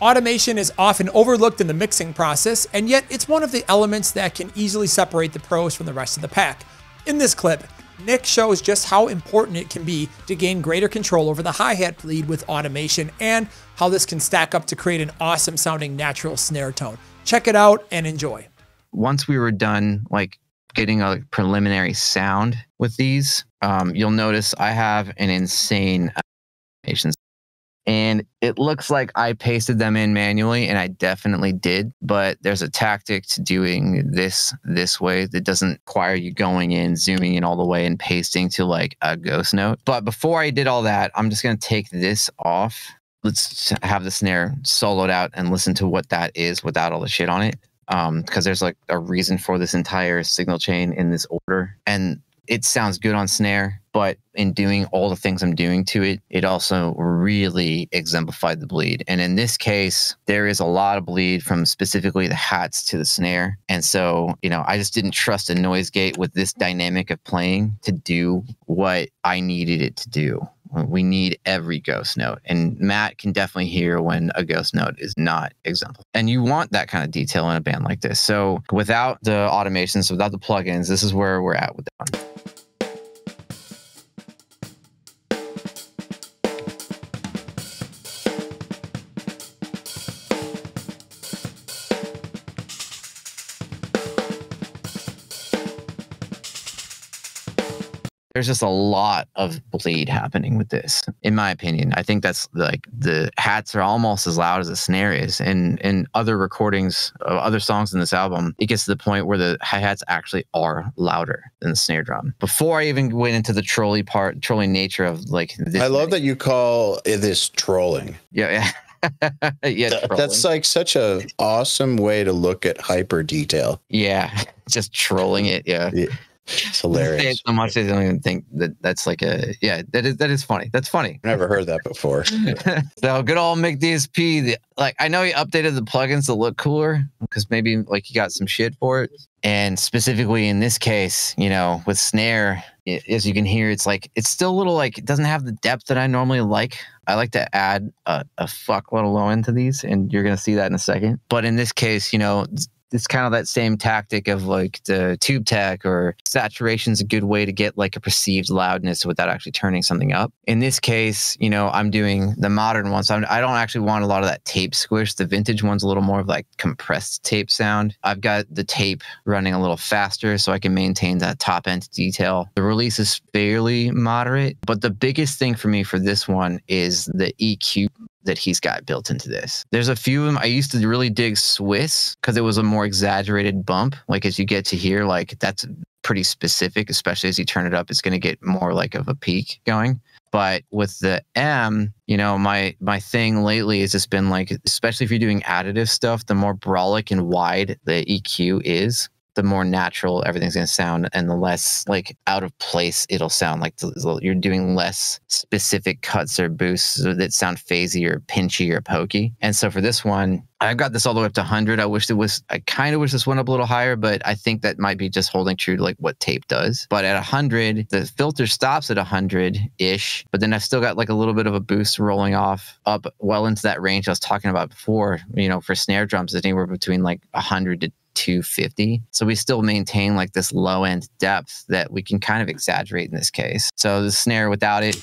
Automation is often overlooked in the mixing process, and yet it's one of the elements that can easily separate the pros from the rest of the pack. In this clip, Nick shows just how important it can be to gain greater control over the hi-hat bleed with automation and how this can stack up to create an awesome sounding natural snare tone. Check it out and enjoy. Once we were done like getting a preliminary sound with these, you'll notice I have an insane automation. And it looks like I pasted them in manually, and I definitely did. But there's a tactic to doing this way that doesn't require you going in, zooming in all the way, and pasting to like a ghost note. But before I did all that, I'm just going to take this off. Let's have the snare soloed out and listen to what that is without all the shit on it. Because there's like a reason for this entire signal chain in this order. And it sounds good on snare, but in doing all the things I'm doing to it, it also really exemplified the bleed. And in this case, there is a lot of bleed from specifically the hats to the snare. And so, you know, I just didn't trust a noise gate with this dynamic of playing to do what I needed it to do. We need every ghost note, and Matt can definitely hear when a ghost note is not exemplified. And you want that kind of detail in a band like this. So without the automations, without the plugins, this is where we're at with that one. There's just a lot of bleed happening with this, in my opinion. I think that's like the hats are almost as loud as the snare is. And in other recordings of other songs in this album, it gets to the point where the hi-hats actually are louder than the snare drum. Before I even went into the trolling nature of like this. I love that you call this trolling. Yeah. Yeah, that's like such a awesome way to look at hyper detail. Yeah, just trolling it. Yeah. It's hilarious. So much they don't even think that's like a that is funny. That's funny. Never heard that before. So good old McDSP. Like I know he updated the plugins to look cooler because maybe like he got some shit for it. And specifically in this case, you know, with snare, as you can hear, it's like it's still a little like it doesn't have the depth that I normally like. I like to add a fuckload of low end to these, and you're gonna see that in a second. But in this case, you know, it's kind of that same tactic of like the tube tech or saturation's a good way to get like a perceived loudness without actually turning something up. In this case, you know, I'm doing the modern one. So I don't actually want a lot of that tape squish. The vintage one's a little more of like compressed tape sound. I've got the tape running a little faster so I can maintain that top end detail. The release is fairly moderate, but the biggest thing for me for this one is the EQ that he's got built into this. There's a few of them. I used to really dig Swiss because it was a more exaggerated bump. Like as you get to hear, like that's pretty specific, especially as you turn it up, it's going to get more like of a peak going. But with the M, you know, my thing lately has just been like, especially if you're doing additive stuff, the more brolic and wide the EQ is, the more natural everything's going to sound and the less like out of place it'll sound. Like you're doing less specific cuts or boosts that sound phasey or pinchy or pokey. And so for this one, I've got this all the way up to 100. I kind of wish this went up a little higher, but I think that might be just holding true to like what tape does. But at 100, the filter stops at 100-ish, but then I've still got like a little bit of a boost rolling off up well into that range I was talking about before. You know, for snare drums, it's anywhere between like 100 to 250. So we still maintain like this low end depth that we can kind of exaggerate in this case. So the snare without it.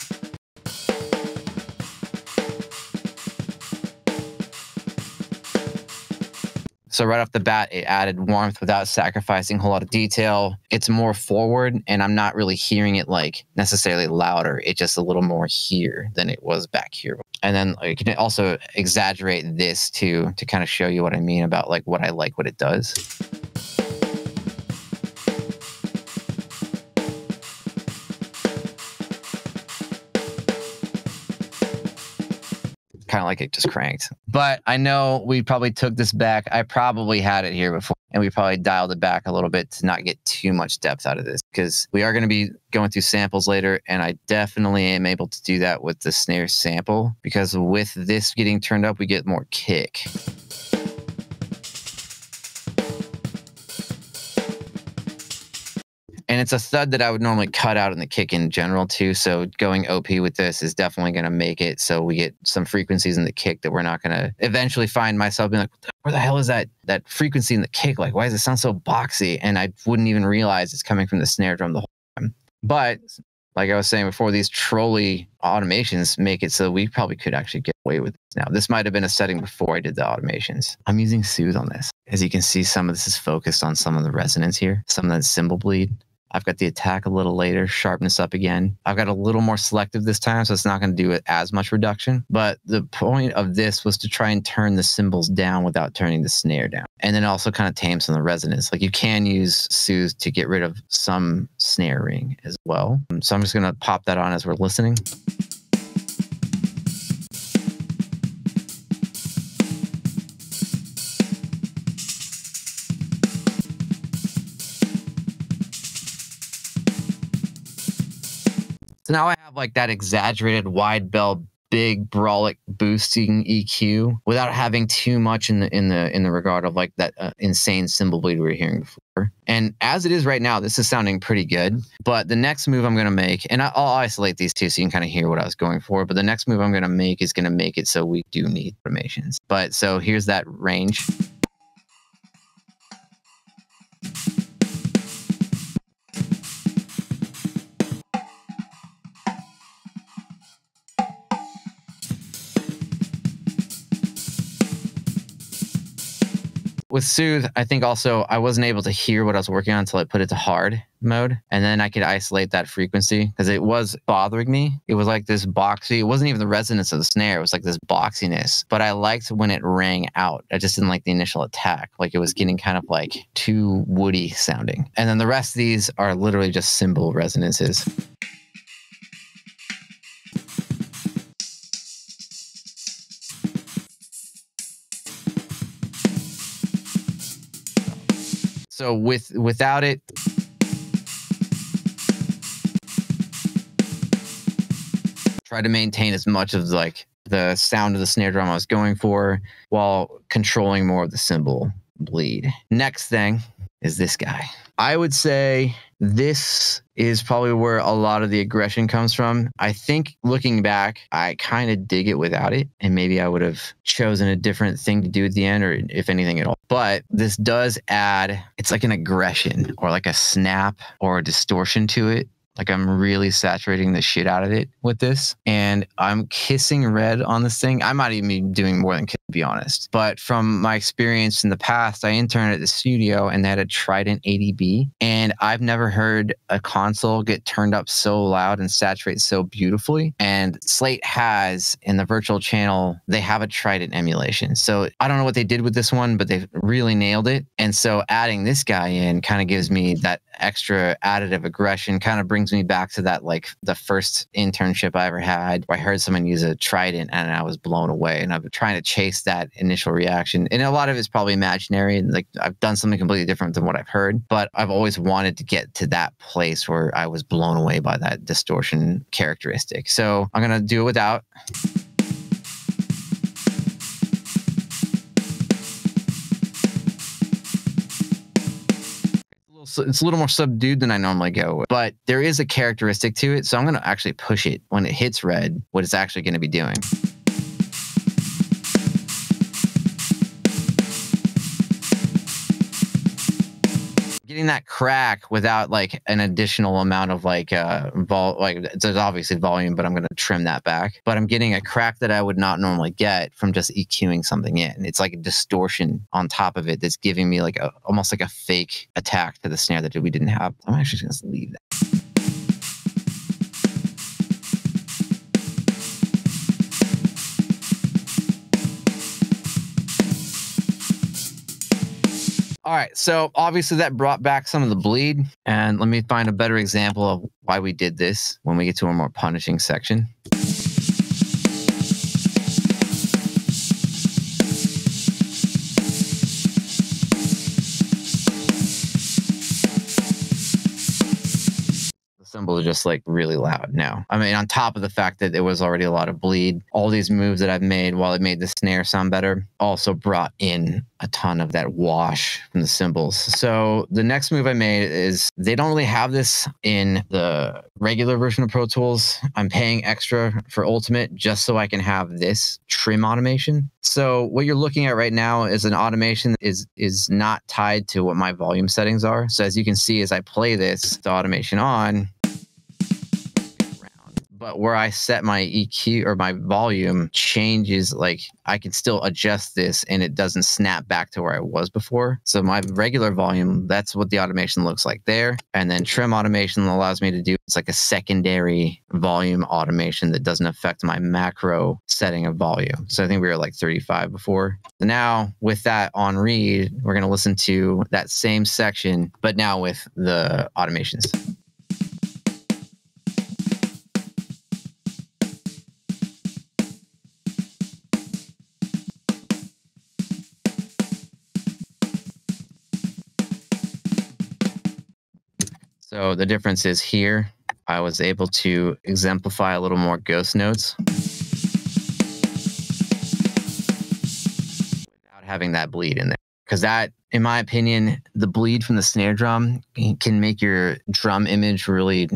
So right off the bat, it added warmth without sacrificing a whole lot of detail. It's more forward, and I'm not really hearing it like necessarily louder. It's just a little more here than it was back here. And then you can also exaggerate this too to kind of show you what I mean about like what I like, what it does. Kind of like it just cranked. But I know we probably took this back. I probably had it here before, and we probably dialed it back a little bit to not get too much depth out of this, because we are going to be going through samples later, and I definitely am able to do that with the snare sample, because with this getting turned up, we get more kick. And And it's a thud that I would normally cut out in the kick in general too. So going OP with this is definitely going to make it so we get some frequencies in the kick that we're not going to eventually find myself being like, where the hell is that frequency in the kick? Like, why does it sound so boxy? And I wouldn't even realize it's coming from the snare drum the whole time. But like I was saying before, these trolley automations make it so we probably could actually get away with this now. This might have been a setting before I did the automations. I'm using Soothe on this. As you can see, some of this is focused on some of the resonance here, some of that cymbal bleed. I've got the attack a little later, sharpness up again. I've got a little more selective this time, so it's not going to do it as much reduction. But the point of this was to try and turn the cymbals down without turning the snare down. And then also kind of tame some of the resonance. Like you can use Soothe to get rid of some snare ring as well. So I'm just going to pop that on as we're listening. So now I have like that exaggerated wide bell, big brawlic boosting EQ without having too much in the regard of like that insane cymbal bleed we were hearing before. And as it is right now, this is sounding pretty good. But the next move I'm going to make, and I'll isolate these two so you can kind of hear what I was going for. But the next move I'm going to make is going to make it so we do need automations. But so here's that range. With Soothe, I think also I wasn't able to hear what I was working on until I put it to hard mode. And then I could isolate that frequency because it was bothering me. It was like this boxy. It wasn't even the resonance of the snare. It was like this boxiness. But I liked when it rang out. I just didn't like the initial attack. Like it was getting kind of like too woody sounding. And then the rest of these are literally just cymbal resonances. So without it, try to maintain as much of like the sound of the snare drum I was going for while controlling more of the cymbal bleed. Next thing is this guy. I would say this is probably where a lot of the aggression comes from. I think looking back, I kind of dig it without it. And maybe I would have chosen a different thing to do at the end, or if anything at all. But this does add, it's like an aggression or like a snap or a distortion to it. Like I'm really saturating the shit out of it with this. And I'm kissing red on this thing. I might even be doing more than kiss, to be honest. But from my experience in the past, I interned at the studio and they had a Trident 80B. And I've never heard a console get turned up so loud and saturate so beautifully. And Slate has, in the virtual channel, they have a Trident emulation. So I don't know what they did with this one, but they've really nailed it. And so adding this guy in kind of gives me that extra additive aggression, kind of brings me back to that, like the first internship I ever had where I heard someone use a Trident and I was blown away. And I've been trying to chase that initial reaction. And a lot of it's probably imaginary. And like I've done something completely different than what I've heard, but I've always wanted to get to that place where I was blown away by that distortion characteristic. So I'm going to do it without. It's a little more subdued than I normally go with, but there is a characteristic to it. So I'm going to actually push it when it hits red, what it's actually going to be doing. Getting that crack without like an additional amount of like there's obviously volume, but I'm going to trim that back. But I'm getting a crack that I would not normally get from just EQing something in. It's like a distortion on top of it that's giving me like almost like a fake attack to the snare that we didn't have. I'm actually just going to leave that. All right, so obviously that brought back some of the bleed, and let me find a better example of why we did this when we get to a more punishing section. The cymbals are just like really loud. No, I mean, on top of the fact that there was already a lot of bleed, all these moves that I've made while it made the snare sound better also brought in a ton of that wash from the cymbals. So the next move I made is, they don't really have this in the regular version of Pro Tools. I'm paying extra for Ultimate just so I can have this trim automation. So what you're looking at right now is an automation that is not tied to what my volume settings are. So as you can see, as I play this, the automation on, but where I set my EQ or my volume changes, like I can still adjust this and it doesn't snap back to where I was before. So my regular volume, that's what the automation looks like there. And then trim automation allows me to do, it's like a secondary volume automation that doesn't affect my macro setting of volume. So I think we were like 35 before. So now with that on read, we're going to listen to that same section, but now with the automations. So the difference is here, I was able to exemplify a little more ghost notes without having that bleed in there. Because that, in my opinion, the bleed from the snare drum can make your drum image really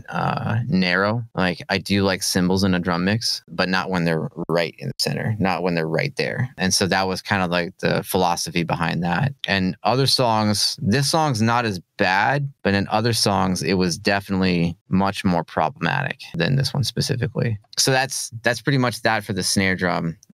narrow. Like, I do like cymbals in a drum mix, but not when they're right in the center, not when they're right there. And so that was kind of like the philosophy behind that. And other songs, this song's not as bad, but in other songs, it was definitely much more problematic than this one specifically. So that's pretty much that for the snare drum.